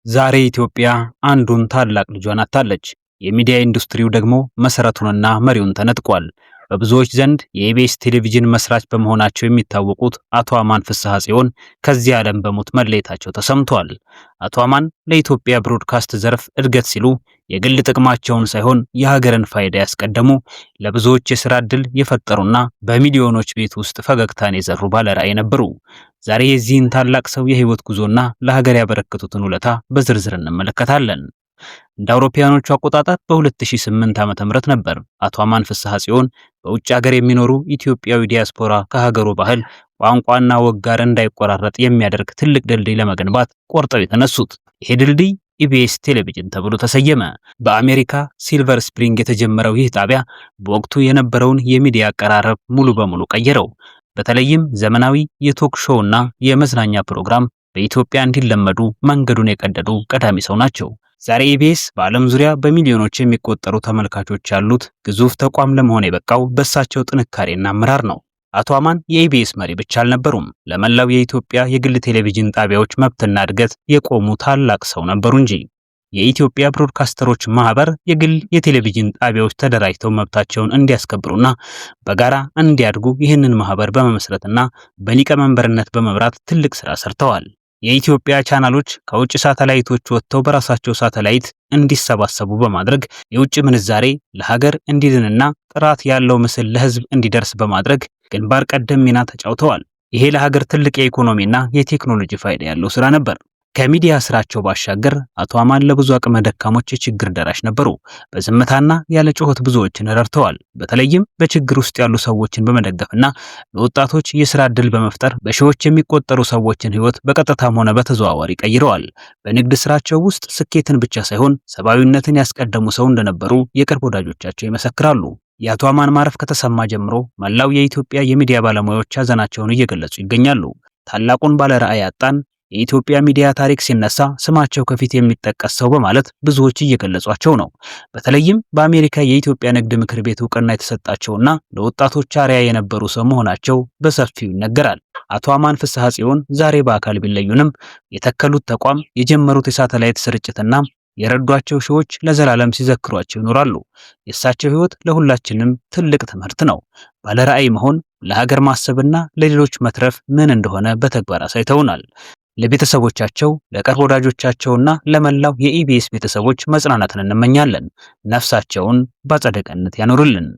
ዛሬ ኢትዮጵያ አንዱን ታላቅ ልጇን አጥታለች። የሚዲያ ኢንዱስትሪው ደግሞ መሰረቱንና መሪውን ተነጥቋል። በብዙዎች ዘንድ የኢቢኤስ ቴሌቪዥን መስራች በመሆናቸው የሚታወቁት አቶ አማን ፍስሐ ጽዮን ከዚህ ዓለም በሞት መለየታቸው ተሰምቷል። አቶ አማን ለኢትዮጵያ ብሮድካስት ዘርፍ እድገት ሲሉ የግል ጥቅማቸውን ሳይሆን የሀገርን ፋይዳ ያስቀደሙ፣ ለብዙዎች የሥራ ዕድል የፈጠሩና በሚሊዮኖች ቤት ውስጥ ፈገግታን የዘሩ ባለራዕይ ነበሩ። ዛሬ የዚህን ታላቅ ሰው የህይወት ጉዞና ለሀገር ያበረከቱትን ውለታ በዝርዝር እንመለከታለን። እንደ አውሮፓውያኖቹ አቆጣጠር በ2008 ዓ.ም ነበር አቶ አማን ፍስሐ ጽዮን በውጭ ሀገር የሚኖሩ ኢትዮጵያዊ ዲያስፖራ ከሀገሩ ባህል፣ ቋንቋና ወግ ጋር እንዳይቆራረጥ የሚያደርግ ትልቅ ድልድይ ለመገንባት ቆርጠው የተነሱት። ይሄ ድልድይ ኢቢኤስ ቴሌቪዥን ተብሎ ተሰየመ። በአሜሪካ ሲልቨር ስፕሪንግ የተጀመረው ይህ ጣቢያ በወቅቱ የነበረውን የሚዲያ አቀራረብ ሙሉ በሙሉ ቀየረው። በተለይም ዘመናዊ የቶክ ሾውና የመዝናኛ ፕሮግራም በኢትዮጵያ እንዲለመዱ መንገዱን የቀደዱ ቀዳሚ ሰው ናቸው። ዛሬ ኢቢኤስ በዓለም ዙሪያ በሚሊዮኖች የሚቆጠሩ ተመልካቾች ያሉት ግዙፍ ተቋም ለመሆን የበቃው በእሳቸው ጥንካሬና አመራር ነው። አቶ አማን የኢቢኤስ መሪ ብቻ አልነበሩም። ለመላው የኢትዮጵያ የግል ቴሌቪዥን ጣቢያዎች መብትና እድገት የቆሙ ታላቅ ሰው ነበሩ እንጂ። የኢትዮጵያ ብሮድካስተሮች ማህበር የግል የቴሌቪዥን ጣቢያዎች ተደራጅተው መብታቸውን እንዲያስከብሩና በጋራ እንዲያድጉ ይህንን ማህበር በመመስረትና በሊቀመንበርነት በመምራት ትልቅ ስራ ሰርተዋል። የኢትዮጵያ ቻናሎች ከውጭ ሳተላይቶች ወጥተው በራሳቸው ሳተላይት እንዲሰባሰቡ በማድረግ የውጭ ምንዛሬ ለሀገር እንዲድንና ጥራት ያለው ምስል ለህዝብ እንዲደርስ በማድረግ ግንባር ቀደም ሚና ተጫውተዋል። ይሄ ለሀገር ትልቅ የኢኮኖሚና የቴክኖሎጂ ፋይዳ ያለው ስራ ነበር። ከሚዲያ ስራቸው ባሻገር አቶ አማን ለብዙ አቅመ ደካሞች የችግር ደራሽ ነበሩ። በዝምታና ያለ ጩኸት ብዙዎችን ረድተዋል። በተለይም በችግር ውስጥ ያሉ ሰዎችን በመደገፍና ለወጣቶች የስራ ዕድል በመፍጠር በሺዎች የሚቆጠሩ ሰዎችን ህይወት በቀጥታም ሆነ በተዘዋዋሪ ቀይረዋል። በንግድ ስራቸው ውስጥ ስኬትን ብቻ ሳይሆን ሰብአዊነትን ያስቀደሙ ሰው እንደነበሩ የቅርብ ወዳጆቻቸው ይመሰክራሉ። የአቶ አማን ማረፍ ከተሰማ ጀምሮ መላው የኢትዮጵያ የሚዲያ ባለሙያዎች ሀዘናቸውን እየገለጹ ይገኛሉ። ታላቁን ባለራዕይ አጣን፣ የኢትዮጵያ ሚዲያ ታሪክ ሲነሳ ስማቸው ከፊት የሚጠቀስ ሰው በማለት ብዙዎች እየገለጿቸው ነው። በተለይም በአሜሪካ የኢትዮጵያ ንግድ ምክር ቤት እውቅና የተሰጣቸውና ለወጣቶች አርአያ የነበሩ ሰው መሆናቸው በሰፊው ይነገራል። አቶ አማን ፍስሐ ጽዮን ዛሬ በአካል ቢለዩንም የተከሉት ተቋም፣ የጀመሩት የሳተላይት ስርጭትና የረዷቸው ሺዎች ለዘላለም ሲዘክሯቸው ይኖራሉ። የእሳቸው ህይወት ለሁላችንም ትልቅ ትምህርት ነው። ባለራዕይ መሆን፣ ለሀገር ማሰብና ለሌሎች መትረፍ ምን እንደሆነ በተግባር አሳይተውናል። ለቤተሰቦቻቸው፣ ለቅርብ ወዳጆቻቸውና ለመላው የኢቢኤስ ቤተሰቦች መጽናናትን እንመኛለን። ነፍሳቸውን በአጸደ ገነት ያኖርልን።